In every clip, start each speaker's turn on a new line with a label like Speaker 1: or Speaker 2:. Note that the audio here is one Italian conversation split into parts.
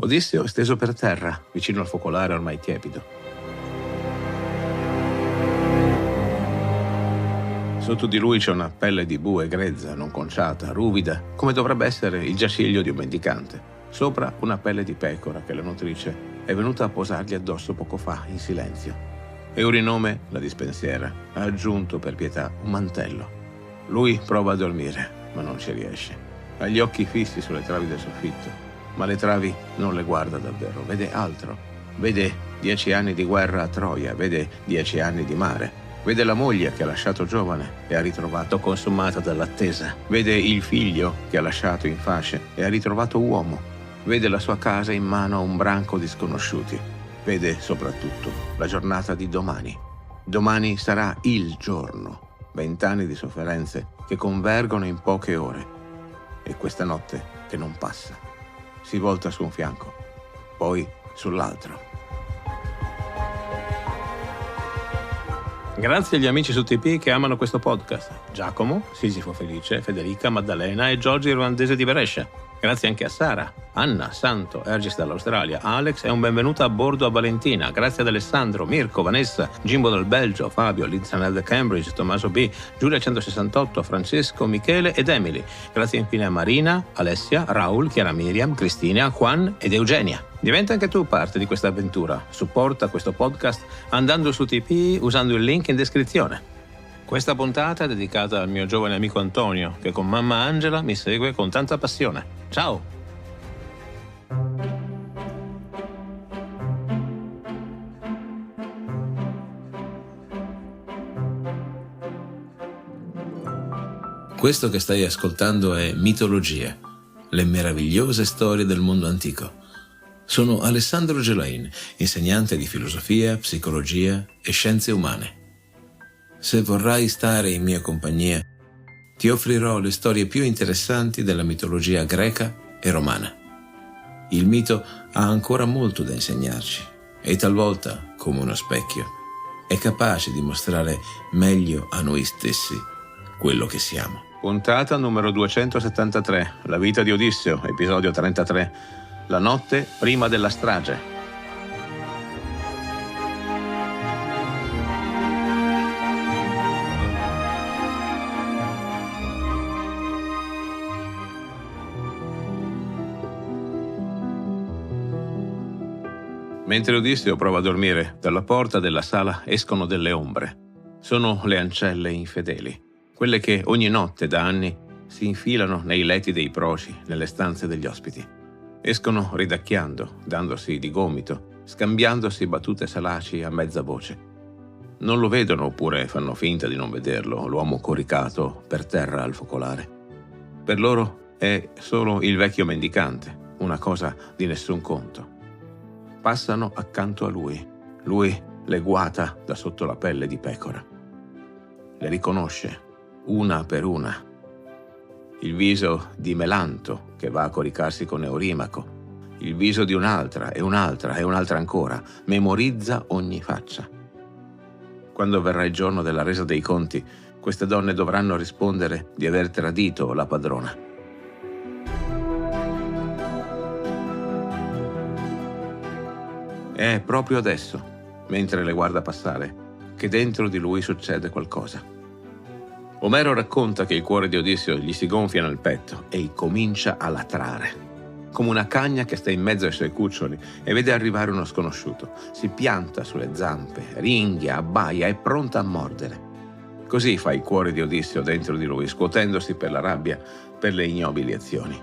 Speaker 1: Odisseo è steso per terra, vicino al focolare ormai tiepido. Sotto di lui c'è una pelle di bue grezza, non conciata, ruvida, come dovrebbe essere il giaciglio di un mendicante. Sopra una pelle di pecora che la nutrice è venuta a posargli addosso poco fa, in silenzio. Eurinome, la dispensiera, ha aggiunto per pietà un mantello. Lui prova a dormire, ma non ci riesce. Ha gli occhi fissi sulle travi del soffitto, ma le travi non le guarda davvero, vede altro. Vede 10 anni di guerra a Troia, vede 10 anni di mare, vede la moglie che ha lasciato giovane e ha ritrovato consumata dall'attesa, vede il figlio che ha lasciato in fasce e ha ritrovato uomo, vede la sua casa in mano a un branco di sconosciuti, vede soprattutto la giornata di domani. Domani sarà il giorno, 20 anni di sofferenze che convergono in poche ore, e questa notte che non passa. Si volta su un fianco, poi sull'altro. Grazie agli amici su TP che amano questo podcast: Giacomo, Sisifo Felice, Federica, Maddalena e Giorgio Irlandese di Brescia. Grazie anche a Sara, Anna, Santo, Ergis dall'Australia, Alex e un benvenuto a bordo a Valentina. Grazie ad Alessandro, Mirko, Vanessa, Jimbo dal Belgio, Fabio, Lizanel da Cambridge, Tommaso B, Giulia 168, Francesco, Michele ed Emily. Grazie infine a Marina, Alessia, Raul, Chiara Miriam, Cristina, Juan ed Eugenia. Diventa anche tu parte di questa avventura. Supporta questo podcast andando su TP usando il link in descrizione. Questa puntata è dedicata al mio giovane amico Antonio, che con mamma Angela mi segue con tanta passione. Ciao! Questo che stai ascoltando è Mitologia, le meravigliose storie del mondo antico. Sono Alessandro Gelain, insegnante di filosofia, psicologia e scienze umane. Se vorrai stare in mia compagnia, ti offrirò le storie più interessanti della mitologia greca e romana. Il mito ha ancora molto da insegnarci e talvolta, come uno specchio, è capace di mostrare meglio a noi stessi quello che siamo. Puntata numero 273, La vita di Odisseo, episodio 33, la notte prima della strage. Mentre Odisseo prova a dormire, dalla porta della sala escono delle ombre. Sono le ancelle infedeli, quelle che ogni notte da anni si infilano nei letti dei proci, nelle stanze degli ospiti. Escono ridacchiando, dandosi di gomito, scambiandosi battute salaci a mezza voce. Non lo vedono oppure fanno finta di non vederlo, l'uomo coricato per terra al focolare. Per loro è solo il vecchio mendicante, una cosa di nessun conto. Passano accanto a lui. Lui le guata da sotto la pelle di pecora. Le riconosce, una per una. Il viso di Melanto, che va a coricarsi con Eurimaco. Il viso di un'altra, e un'altra, e un'altra ancora. Memorizza ogni faccia. Quando verrà il giorno della resa dei conti, queste donne dovranno rispondere di aver tradito la padrona. È proprio adesso, mentre le guarda passare, che dentro di lui succede qualcosa. Omero racconta che il cuore di Odisseo gli si gonfia nel petto e comincia a latrare, come una cagna che sta in mezzo ai suoi cuccioli e vede arrivare uno sconosciuto. Si pianta sulle zampe, ringhia, abbaia, è pronta a mordere. Così fa il cuore di Odisseo dentro di lui, scuotendosi per la rabbia, per le ignobili azioni.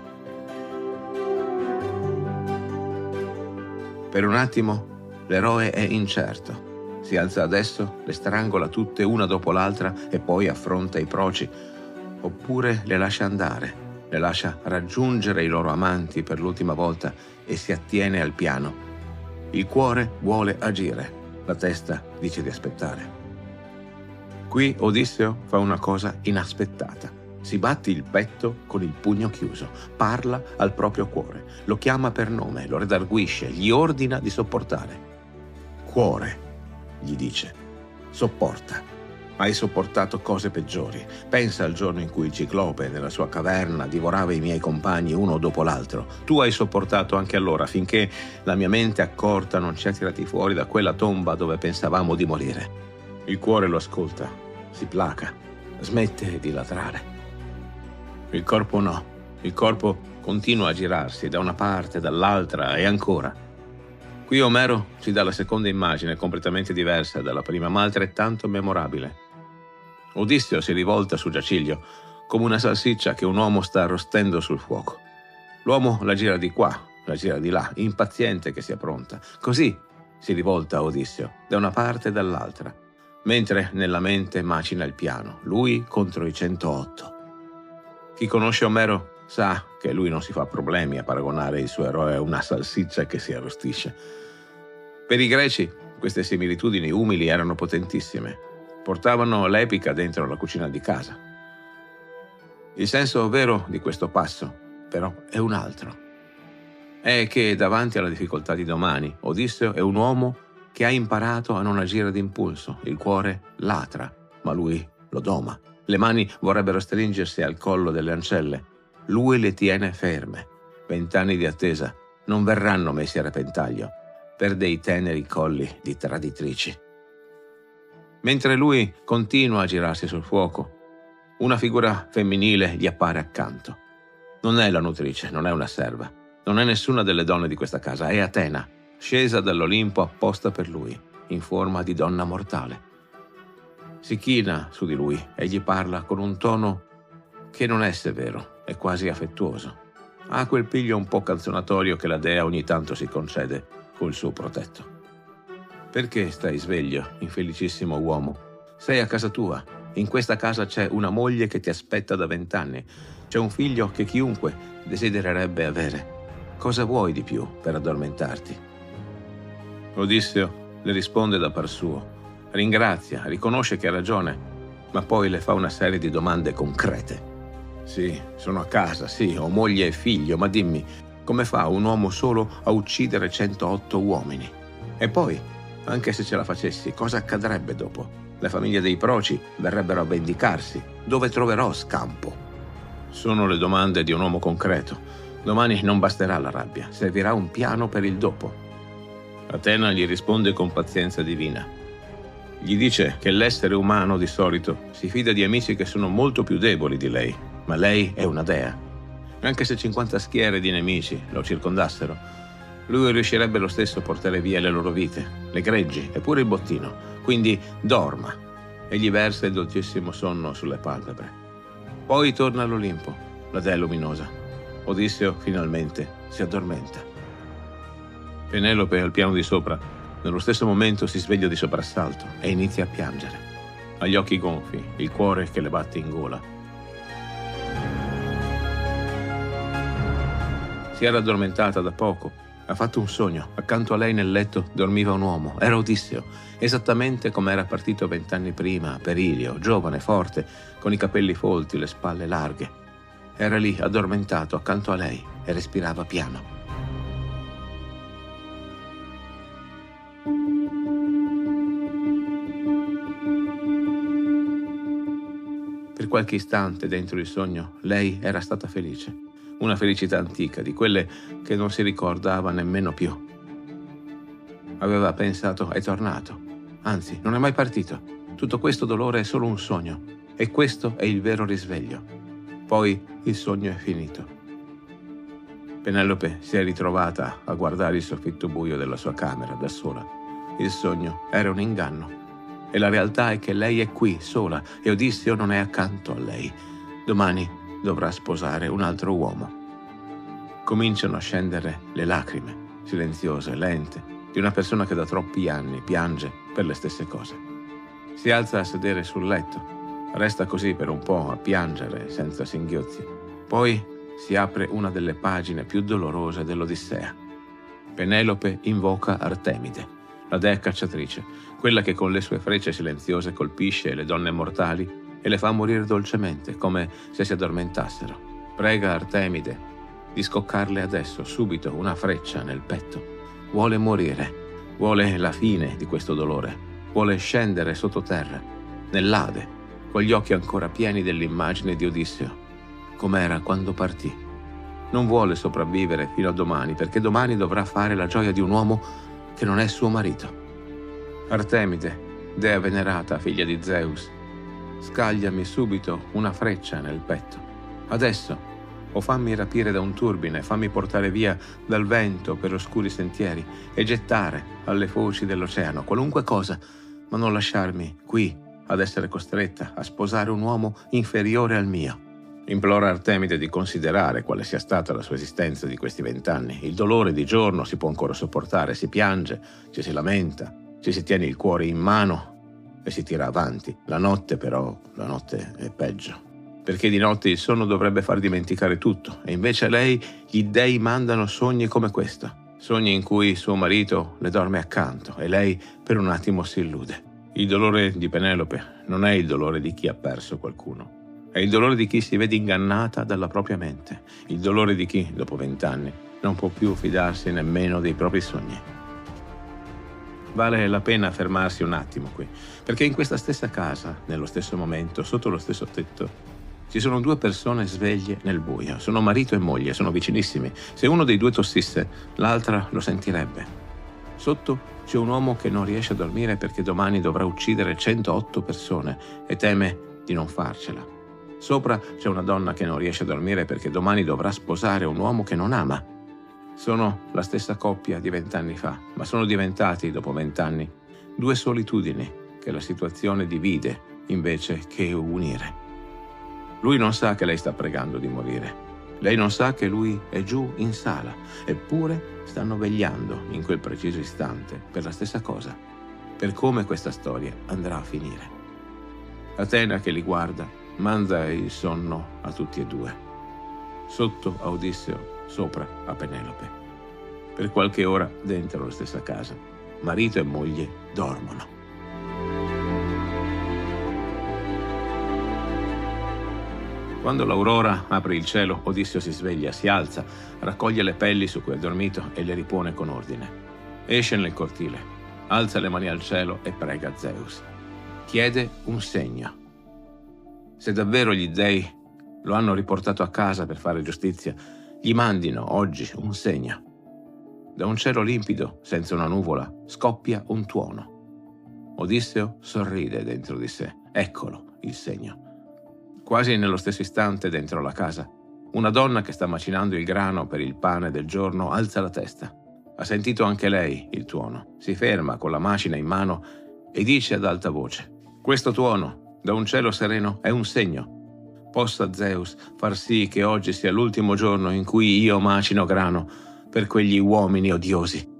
Speaker 1: Per un attimo l'eroe è incerto. Si alza adesso, le strangola tutte una dopo l'altra e poi affronta i proci. Oppure le lascia andare, le lascia raggiungere i loro amanti per l'ultima volta e si attiene al piano. Il cuore vuole agire, la testa dice di aspettare. Qui Odisseo fa una cosa inaspettata. Si batte il petto con il pugno chiuso, parla al proprio cuore, lo chiama per nome, lo redarguisce, gli ordina di sopportare. Cuore, gli dice, sopporta. Hai sopportato cose peggiori. Pensa al giorno in cui il ciclope nella sua caverna divorava i miei compagni uno dopo l'altro. Tu hai sopportato anche allora, finché la mia mente accorta non ci ha tirati fuori da quella tomba dove pensavamo di morire. Il cuore lo ascolta, si placa, smette di latrare. Il corpo no. Il corpo continua a girarsi da una parte, dall'altra e ancora. Qui Omero ci dà la seconda immagine completamente diversa dalla prima, ma altrettanto memorabile. Odisseo si rivolta su Giaciglio come una salsiccia che un uomo sta arrostendo sul fuoco. L'uomo la gira di qua, la gira di là, impaziente che sia pronta. Così si rivolta Odisseo, da una parte e dall'altra, mentre nella mente macina il piano, lui contro i 108. Chi conosce Omero sa che lui non si fa problemi a paragonare il suo eroe a una salsiccia che si arrostisce. Per i greci queste similitudini umili erano potentissime. Portavano l'epica dentro la cucina di casa. Il senso vero di questo passo, però, è un altro. È che davanti alla difficoltà di domani, Odisseo è un uomo che ha imparato a non agire d'impulso. Il cuore latra, ma lui lo doma. Le mani vorrebbero stringersi al collo delle ancelle. Lui le tiene ferme. 20 anni di attesa non verranno messi a repentaglio per dei teneri colli di traditrici. Mentre lui continua a girarsi sul fuoco, una figura femminile gli appare accanto. Non è la nutrice, non è una serva, non è nessuna delle donne di questa casa, è Atena, scesa dall'Olimpo apposta per lui, in forma di donna mortale. Si china su di lui e gli parla con un tono che non è severo, è quasi affettuoso. Ha quel piglio un po' canzonatorio che la dea ogni tanto si concede col suo protetto. Perché stai sveglio, infelicissimo uomo? Sei a casa tua. In questa casa c'è una moglie che ti aspetta da 20 anni. C'è un figlio che chiunque desidererebbe avere. Cosa vuoi di più per addormentarti? Odisseo le risponde da par suo. Ringrazia, riconosce che ha ragione, ma poi le fa una serie di domande concrete. Sì, sono a casa, sì, ho moglie e figlio, ma dimmi, come fa un uomo solo a uccidere 108 uomini? E poi, anche se ce la facessi, cosa accadrebbe dopo? Le famiglie dei proci verrebbero a vendicarsi. Dove troverò scampo? Sono le domande di un uomo concreto. Domani non basterà la rabbia, servirà un piano per il dopo. Atena gli risponde con pazienza divina. Gli dice che l'essere umano di solito si fida di amici che sono molto più deboli di lei, ma lei è una dea. Anche se 50 schiere di nemici lo circondassero, lui riuscirebbe lo stesso a portare via le loro vite, le greggi e pure il bottino. Quindi dorma e gli versa il dolcissimo sonno sulle palpebre. Poi torna all'Olimpo, la dea luminosa. Odisseo finalmente si addormenta. Penelope al piano di sopra, nello stesso momento si sveglia di soprassalto e inizia a piangere. Ha gli occhi gonfi, il cuore che le batte in gola. Si era addormentata da poco. Ha fatto un sogno. Accanto a lei nel letto dormiva un uomo. Era Odisseo, esattamente come era partito 20 anni prima, per Ilio, giovane, forte, con i capelli folti, le spalle larghe. Era lì, addormentato, accanto a lei, e respirava piano. Per qualche istante dentro il sogno, lei era stata felice. Una felicità antica, di quelle che non si ricordava nemmeno più. Aveva pensato, è tornato. Anzi, non è mai partito. Tutto questo dolore è solo un sogno. E questo è il vero risveglio. Poi il sogno è finito. Penelope si è ritrovata a guardare il soffitto buio della sua camera da sola. Il sogno era un inganno. E la realtà è che lei è qui, sola, e Odisseo non è accanto a lei. Domani dovrà sposare un altro uomo. Cominciano a scendere le lacrime, silenziose, lente, di una persona che da troppi anni piange per le stesse cose. Si alza a sedere sul letto, resta così per un po' a piangere senza singhiozzi. Poi si apre una delle pagine più dolorose dell'Odissea. Penelope invoca Artemide, la dea cacciatrice, quella che con le sue frecce silenziose colpisce le donne mortali e le fa morire dolcemente, come se si addormentassero. Prega Artemide di scoccarle adesso, subito, una freccia nel petto. Vuole morire, vuole la fine di questo dolore, vuole scendere sottoterra. nell'Ade, con gli occhi ancora pieni dell'immagine di Odisseo, com'era quando partì. Non vuole sopravvivere fino a domani, perché domani dovrà fare la gioia di un uomo che non è suo marito. Artemide, dea venerata, figlia di Zeus, scagliami subito una freccia nel petto. Adesso, o fammi rapire da un turbine, fammi portare via dal vento per oscuri sentieri e gettare alle foci dell'oceano, qualunque cosa, ma non lasciarmi qui ad essere costretta a sposare un uomo inferiore al mio. Implora Artemide di considerare quale sia stata la sua esistenza di questi 20 anni. Il dolore di giorno si può ancora sopportare, si piange, ci si lamenta, ci si tiene il cuore in mano e si tira avanti. La notte però, la notte è peggio, perché di notte il sonno dovrebbe far dimenticare tutto, e invece a lei gli dei mandano sogni come questo, sogni in cui suo marito le dorme accanto e lei per un attimo si illude. Il dolore di Penelope non è il dolore di chi ha perso qualcuno, è il dolore di chi si vede ingannata dalla propria mente, il dolore di chi, dopo 20 anni, non può più fidarsi nemmeno dei propri sogni. Vale la pena fermarsi un attimo qui, perché in questa stessa casa, nello stesso momento, sotto lo stesso tetto, ci sono 2 persone sveglie nel buio. Sono marito e moglie, sono vicinissimi. Se uno dei 2 tossisse, l'altra lo sentirebbe. Sotto c'è un uomo che non riesce a dormire perché domani dovrà uccidere 108 persone e teme di non farcela. Sopra c'è una donna che non riesce a dormire perché domani dovrà sposare un uomo che non ama. Sono la stessa coppia di 20 anni fa, ma sono diventati, dopo 20 anni, 2 solitudini che la situazione divide invece che unire. Lui non sa che lei sta pregando di morire. Lei non sa che lui è giù in sala. Eppure stanno vegliando in quel preciso istante per la stessa cosa, per come questa storia andrà a finire. Atena, che li guarda, manda il sonno a tutti e 2. Sotto a Odisseo, sopra a Penelope. Per qualche ora dentro la stessa casa, marito e moglie dormono. Quando l'aurora apre il cielo, Odisseo si sveglia, si alza, raccoglie le pelli su cui è dormito e le ripone con ordine. Esce nel cortile, alza le mani al cielo e prega Zeus. Chiede un segno. Se davvero gli dei lo hanno riportato a casa per fare giustizia, gli mandino oggi un segno. Da un cielo limpido, senza una nuvola, scoppia un tuono. Odisseo sorride dentro di sé. Eccolo il segno. Quasi nello stesso istante, dentro la casa, una donna che sta macinando il grano per il pane del giorno alza la testa. Ha sentito anche lei il tuono. Si ferma con la macina in mano e dice ad alta voce: «Questo tuono, da un cielo sereno, è un segno. Possa Zeus far sì che oggi sia l'ultimo giorno in cui io macino grano per quegli uomini odiosi».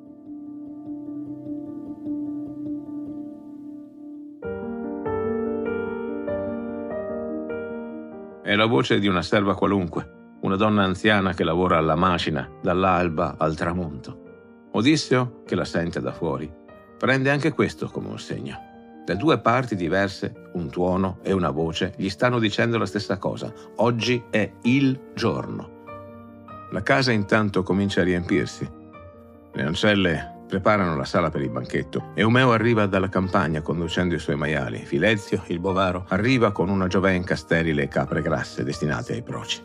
Speaker 1: È la voce di una serva qualunque, una donna anziana che lavora alla macina dall'alba al tramonto. Odisseo, che la sente da fuori, prende anche questo come un segno. Da 2 parti diverse, un tuono e una voce gli stanno dicendo la stessa cosa. Oggi è il giorno. La casa intanto comincia a riempirsi. Le ancelle preparano la sala per il banchetto. Eumeo arriva dalla campagna conducendo i suoi maiali. Filezio, il bovaro, arriva con una giovenca sterile e capre grasse destinate ai proci.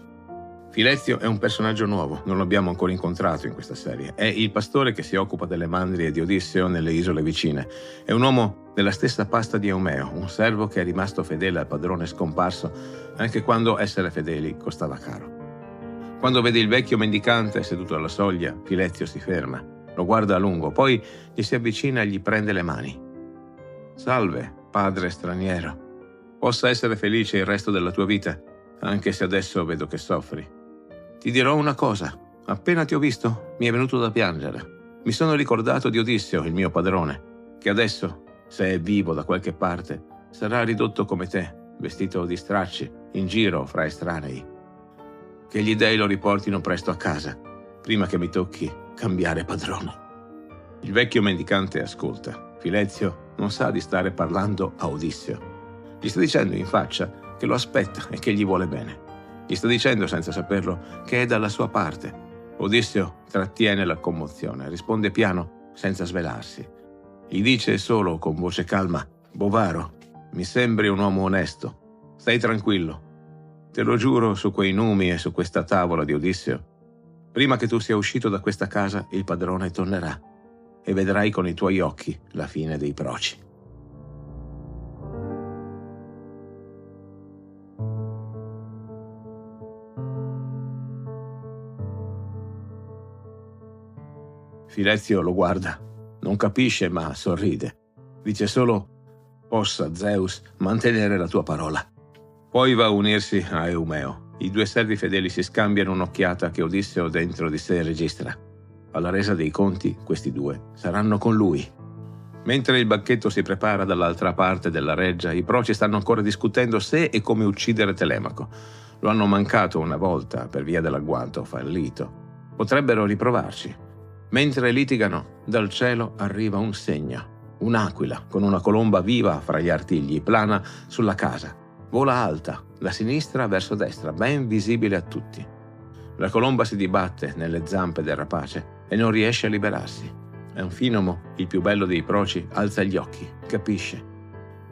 Speaker 1: Filezio è un personaggio nuovo, non l'abbiamo ancora incontrato in questa serie. È il pastore che si occupa delle mandrie di Odisseo nelle isole vicine. È un uomo della stessa pasta di Eumeo, un servo che è rimasto fedele al padrone scomparso anche quando essere fedeli costava caro. Quando vede il vecchio mendicante seduto alla soglia, Filezio si ferma. Lo guarda a lungo, poi gli si avvicina e gli prende le mani. «Salve, padre straniero. Possa essere felice il resto della tua vita, anche se adesso vedo che soffri. Ti dirò una cosa. Appena ti ho visto, mi è venuto da piangere. Mi sono ricordato di Odisseo, il mio padrone, che adesso, se è vivo da qualche parte, sarà ridotto come te, vestito di stracci, in giro fra estranei. Che gli dei lo riportino presto a casa, prima che mi tocchi cambiare padrone». Il vecchio mendicante ascolta. Filezio non sa di stare parlando a Odisseo. Gli sta dicendo in faccia che lo aspetta e che gli vuole bene. Gli sta dicendo, senza saperlo, che è dalla sua parte. Odisseo trattiene la commozione, risponde piano, senza svelarsi. Gli dice solo con voce calma: «Bovaro, mi sembri un uomo onesto. Stai tranquillo. Te lo giuro su quei numi e su questa tavola di Odisseo. Prima che tu sia uscito da questa casa, il padrone tornerà e vedrai con i tuoi occhi la fine dei Proci. Filezio lo guarda, non capisce ma sorride. Dice solo: possa Zeus mantenere la tua parola. Poi va a unirsi a Eumeo. I due servi fedeli si scambiano un'occhiata che Odisseo dentro di sé registra. Alla resa dei conti, questi due saranno con lui. Mentre il banchetto si prepara dall'altra parte della reggia, i Proci stanno ancora discutendo se e come uccidere Telemaco. Lo hanno mancato una volta per via dell'agguanto fallito. Potrebbero riprovarci. Mentre litigano, dal cielo arriva un segno. Un'aquila con una colomba viva fra gli artigli plana sulla casa. Vola alta, da sinistra verso destra, ben visibile a tutti. La colomba si dibatte nelle zampe del rapace e non riesce a liberarsi. Anfinomo, il più bello dei Proci, alza gli occhi, capisce.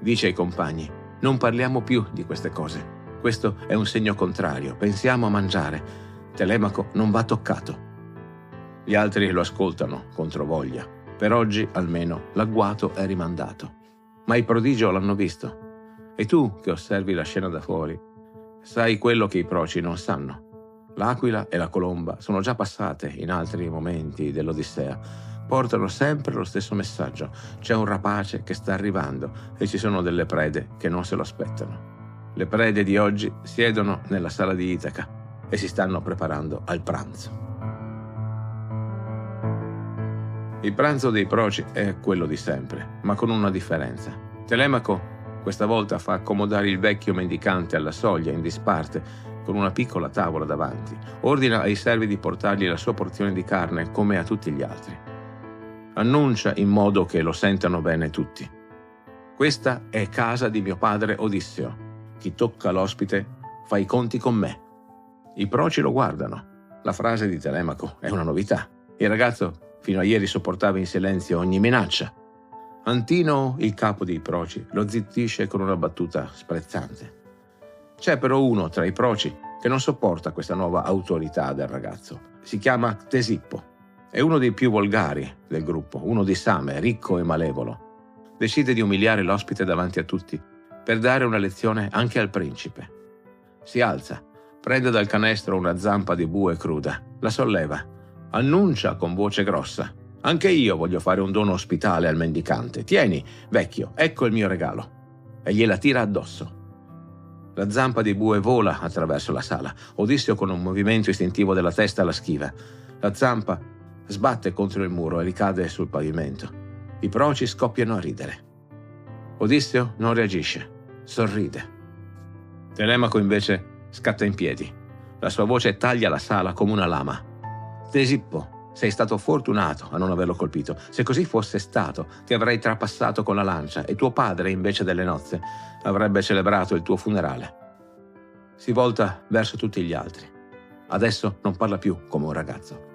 Speaker 1: Dice ai compagni: non parliamo più di queste cose. Questo è un segno contrario, pensiamo a mangiare. Telemaco non va toccato. Gli altri lo ascoltano, controvoglia. Per oggi, almeno, l'agguato è rimandato. Ma il prodigio l'hanno visto. E tu, che osservi la scena da fuori, sai quello che i Proci non sanno. L'aquila e la colomba sono già passate in altri momenti dell'Odissea. Portano sempre lo stesso messaggio. C'è un rapace che sta arrivando e ci sono delle prede che non se lo aspettano. Le prede di oggi siedono nella sala di Itaca e si stanno preparando al pranzo. Il pranzo dei Proci è quello di sempre, ma con una differenza. Telemaco questa volta fa accomodare il vecchio mendicante alla soglia in disparte, con una piccola tavola davanti. Ordina ai servi di portargli la sua porzione di carne come a tutti gli altri. Annuncia in modo che lo sentano bene tutti: questa è casa di mio padre Odisseo. Chi tocca l'ospite fa i conti con me. I Proci lo guardano. La frase di Telemaco è una novità. Il ragazzo fino a ieri sopportava in silenzio ogni minaccia. Antino, il capo dei Proci, lo zittisce con una battuta sprezzante. C'è però uno tra i Proci che non sopporta questa nuova autorità del ragazzo. Si chiama Ctesippo. È uno dei più volgari del gruppo, uno di Same, ricco e malevolo. Decide di umiliare l'ospite davanti a tutti per dare una lezione anche al principe. Si alza, prende dal canestro una zampa di bue cruda, la solleva, annuncia con voce grossa: anche io voglio fare un dono ospitale al mendicante. Tieni, vecchio, ecco il mio regalo. E gliela tira addosso. La zampa di bue vola attraverso la sala. Odisseo con un movimento istintivo della testa la schiva. La zampa sbatte contro il muro e ricade sul pavimento. I Proci scoppiano a ridere. Odisseo non reagisce, sorride. Telemaco invece scatta in piedi. La sua voce taglia la sala come una lama. Ctesippo, sei stato fortunato a non averlo colpito. Se così fosse stato, ti avrei trapassato con la lancia e tuo padre, invece delle nozze, avrebbe celebrato il tuo funerale. Si volta verso tutti gli altri. Adesso non parla più come un ragazzo.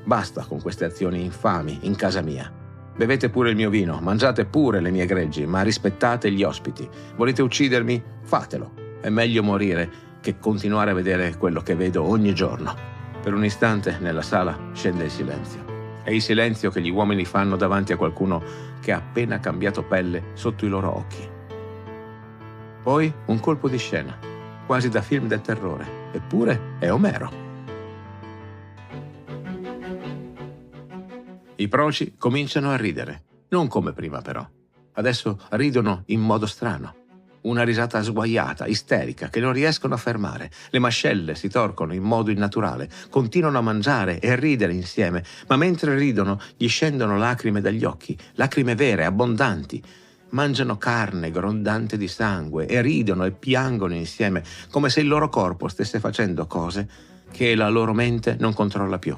Speaker 1: Basta con queste azioni infami in casa mia. Bevete pure il mio vino, mangiate pure le mie greggi, ma rispettate gli ospiti. Volete uccidermi? Fatelo. È meglio morire che continuare a vedere quello che vedo ogni giorno. Per un istante nella sala scende il silenzio. È il silenzio che gli uomini fanno davanti a qualcuno che ha appena cambiato pelle sotto i loro occhi. Poi un colpo di scena, quasi da film del terrore, eppure è Omero. I Proci cominciano a ridere, non come prima però. Adesso ridono in modo strano. Una risata sguaiata, isterica, che non riescono a fermare. Le mascelle si torcono in modo innaturale, continuano a mangiare e a ridere insieme, ma mentre ridono gli scendono lacrime dagli occhi, lacrime vere, abbondanti. Mangiano carne grondante di sangue e ridono e piangono insieme, come se il loro corpo stesse facendo cose che la loro mente non controlla più.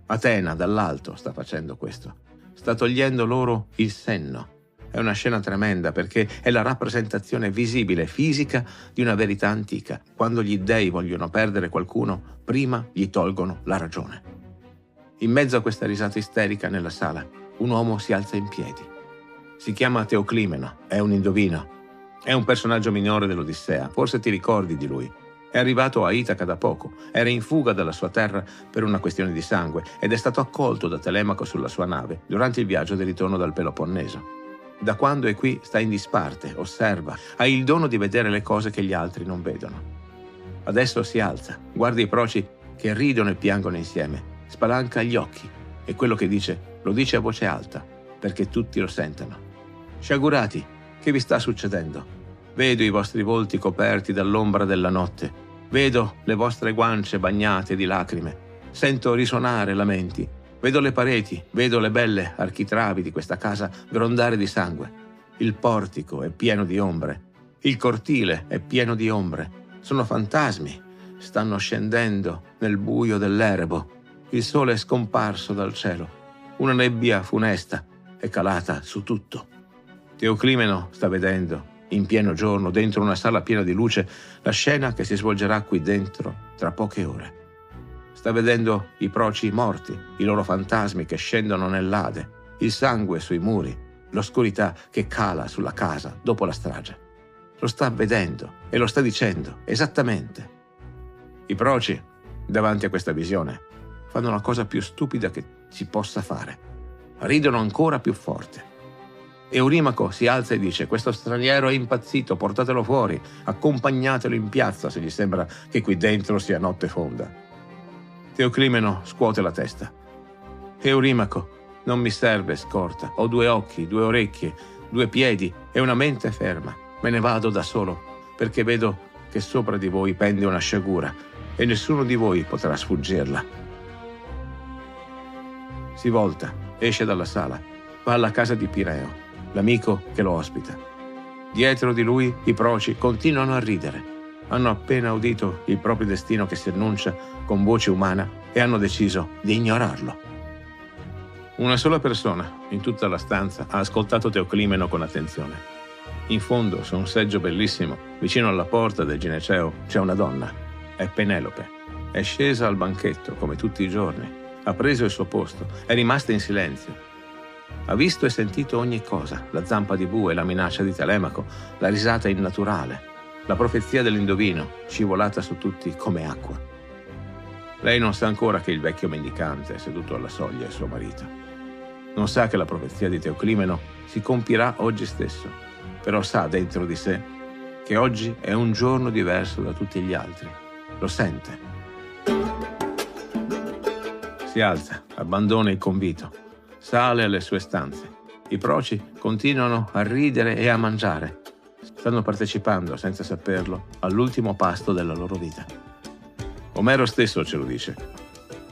Speaker 1: Atena dall'alto sta facendo questo. Sta togliendo loro il senno. È una scena tremenda perché è la rappresentazione visibile, fisica, di una verità antica. Quando gli dèi vogliono perdere qualcuno, prima gli tolgono la ragione. In mezzo a questa risata isterica nella sala, un uomo si alza in piedi. Si chiama Teoclimeno, è un indovino. È un personaggio minore dell'Odissea, forse ti ricordi di lui. È arrivato a Itaca da poco, era in fuga dalla sua terra per una questione di sangue ed è stato accolto da Telemaco sulla sua nave durante il viaggio di ritorno dal Peloponneso. Da quando è qui sta in disparte, osserva, ha il dono di vedere le cose che gli altri non vedono. Adesso si alza, guarda i proci che ridono e piangono insieme, spalanca gli occhi e quello che dice lo dice a voce alta perché tutti lo sentano. Sciagurati, che vi sta succedendo? Vedo i vostri volti coperti dall'ombra della notte. Vedo le vostre guance bagnate di lacrime. Sento risuonare lamenti. Vedo le pareti, vedo le belle architravi di questa casa grondare di sangue. Il portico è pieno di ombre. Il cortile è pieno di ombre. Sono fantasmi. Stanno scendendo nel buio dell'erebo. Il sole è scomparso dal cielo. Una nebbia funesta è calata su tutto. Teoclimeno sta vedendo, in pieno giorno, dentro una sala piena di luce, la scena che si svolgerà qui dentro tra poche ore. Sta vedendo i proci morti, i loro fantasmi che scendono nell'Ade, il sangue sui muri, l'oscurità che cala sulla casa dopo la strage. Lo sta vedendo e lo sta dicendo esattamente. I proci, davanti a questa visione, fanno la cosa più stupida che si possa fare. Ridono ancora più forte. Eurimaco si alza e dice: questo straniero è impazzito, portatelo fuori, accompagnatelo in piazza se gli sembra che qui dentro sia notte fonda. Teoclimeno scuote la testa. Eurimaco, non mi serve scorta, ho 2 occhi, 2 orecchie, 2 piedi e una mente ferma. Me ne vado da solo, perché vedo che sopra di voi pende una sciagura e nessuno di voi potrà sfuggirla. Si volta, esce dalla sala, va alla casa di Pireo, l'amico che lo ospita. Dietro di lui i proci continuano a ridere. Hanno appena udito il proprio destino che si annuncia con voce umana e hanno deciso di ignorarlo. Una sola persona in tutta la stanza ha ascoltato Teoclimeno con attenzione. In fondo, su un seggio bellissimo, vicino alla porta del gineceo, c'è una donna. È Penelope. È scesa al banchetto, come tutti i giorni. Ha preso il suo posto. È rimasta in silenzio. Ha visto e sentito ogni cosa, la zampa di bue, la minaccia di Telemaco, la risata innaturale, la profezia dell'indovino, scivolata su tutti come acqua. Lei non sa ancora che il vecchio mendicante, seduto alla soglia, è suo marito. Non sa che la profezia di Teoclimeno si compirà oggi stesso, però sa dentro di sé che oggi è un giorno diverso da tutti gli altri. Lo sente. Si alza, abbandona il convito. Sale alle sue stanze. I proci continuano a ridere e a mangiare. Stanno partecipando, senza saperlo, all'ultimo pasto della loro vita. Omero stesso ce lo dice.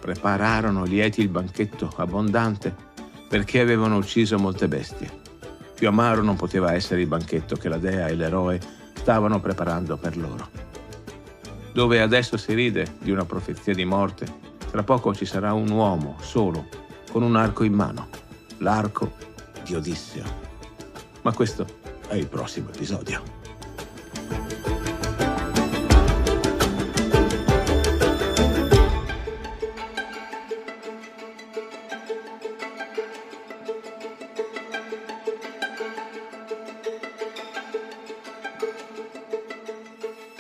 Speaker 1: Prepararono lieti il banchetto abbondante perché avevano ucciso molte bestie. Più amaro non poteva essere il banchetto che la dea e l'eroe stavano preparando per loro. Dove adesso si ride di una profezia di morte, tra poco ci sarà un uomo solo con un arco in mano, l'arco di Odisseo. Ma questo è il prossimo episodio.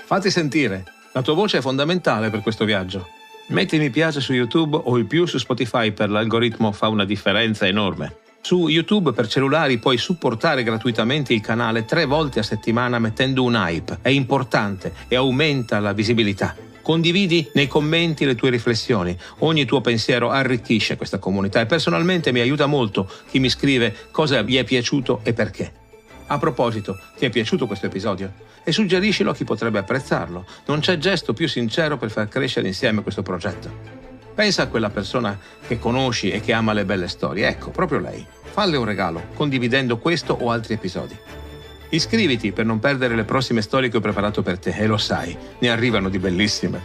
Speaker 1: Fatti sentire, la tua voce è fondamentale per questo viaggio. Metti mi piace su YouTube o il più su Spotify per l'algoritmo fa una differenza enorme. Su YouTube per cellulari puoi supportare gratuitamente il canale 3 volte a settimana mettendo un hype. È importante e aumenta la visibilità. Condividi nei commenti le tue riflessioni. Ogni tuo pensiero arricchisce questa comunità e personalmente mi aiuta molto chi mi scrive cosa gli è piaciuto e perché. A proposito, ti è piaciuto questo episodio? E suggeriscilo a chi potrebbe apprezzarlo. Non c'è gesto più sincero per far crescere insieme questo progetto. Pensa a quella persona che conosci e che ama le belle storie. Ecco, proprio lei. Falle un regalo, condividendo questo o altri episodi. Iscriviti per non perdere le prossime storie che ho preparato per te. E lo sai, ne arrivano di bellissime.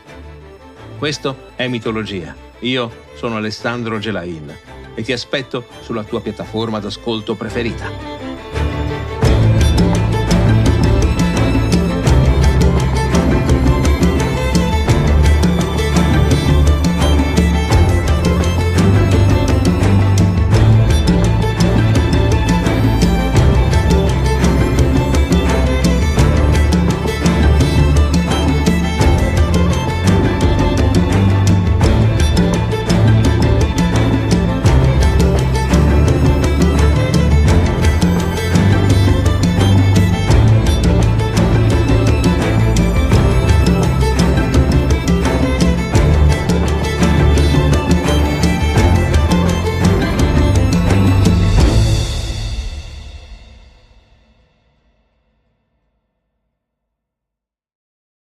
Speaker 1: Questo è Mitologia. Io sono Alessandro Gelain e ti aspetto sulla tua piattaforma d'ascolto preferita.